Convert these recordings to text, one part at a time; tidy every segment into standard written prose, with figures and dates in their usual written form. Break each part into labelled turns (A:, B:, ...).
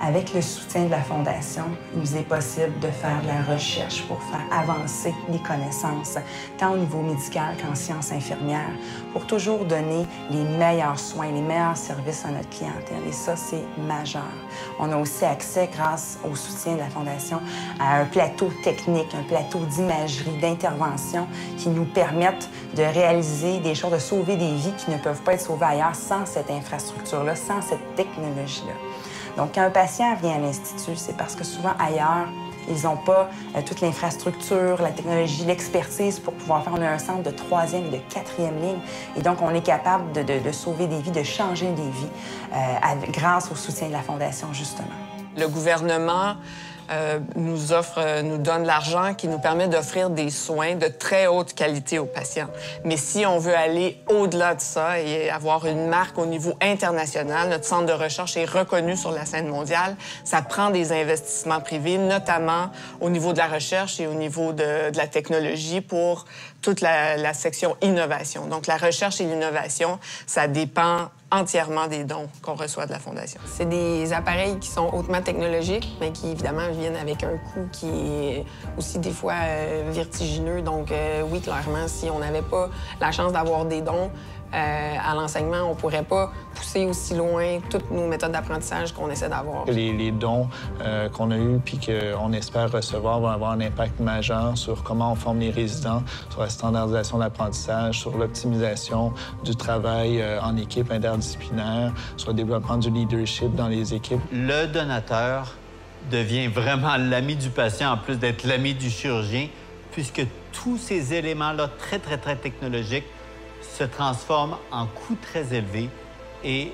A: Avec le soutien de la Fondation, il nous est possible de faire de la recherche pour faire avancer les connaissances, tant au niveau médical qu'en sciences infirmières, pour toujours donner les meilleurs soins, les meilleurs services à notre clientèle. Et ça, c'est majeur. On a aussi accès, grâce au soutien de la Fondation, à un plateau technique, un plateau d'imagerie, d'intervention qui nous permettent de réaliser des choses, de sauver des vies qui ne peuvent pas être sauvées ailleurs sans cette infrastructure-là, sans cette technologie-là. Donc, quand un patient vient à l'Institut, c'est parce que souvent ailleurs, ils n'ont pas toute l'infrastructure, la technologie, l'expertise pour pouvoir faire. On a un centre de 3e et de 4e ligne. Et donc, on est capable de sauver des vies, de changer des vies grâce au soutien de la Fondation, justement.
B: Le gouvernement nous donne l'argent qui nous permet d'offrir des soins de très haute qualité aux patients. Mais si on veut aller au-delà de ça et avoir une marque au niveau international, notre centre de recherche est reconnu sur la scène mondiale, ça prend des investissements privés, notamment au niveau de la recherche et au niveau de la technologie pour toute la section innovation. Donc, la recherche et l'innovation, ça dépend entièrement des dons qu'on reçoit de la Fondation.
C: C'est des appareils qui sont hautement technologiques, mais qui, évidemment, viennent avec un coût qui est aussi, des fois, vertigineux. Donc, oui, clairement, si on n'avait pas la chance d'avoir des dons à l'enseignement, on ne pourrait pas pousser aussi loin toutes nos méthodes d'apprentissage qu'on essaie d'avoir.
D: Les dons qu'on a eus puis qu'on espère recevoir vont avoir un impact majeur sur comment on forme les résidents, sur la standardisation de l'apprentissage, sur l'optimisation du travail en équipe interdisciplinaire, sur le développement du leadership dans les équipes.
E: Le donateur devient vraiment l'ami du patient en plus d'être l'ami du chirurgien, puisque tous ces éléments-là très technologiques se transforment en coûts très élevés et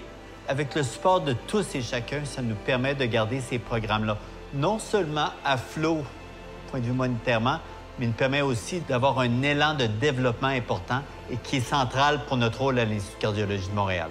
E: avec le support de tous et chacun, ça nous permet de garder ces programmes-là non seulement à flot, point de vue monétairement, mais nous permet aussi d'avoir un élan de développement important et qui est central pour notre rôle à l'Institut de cardiologie de Montréal.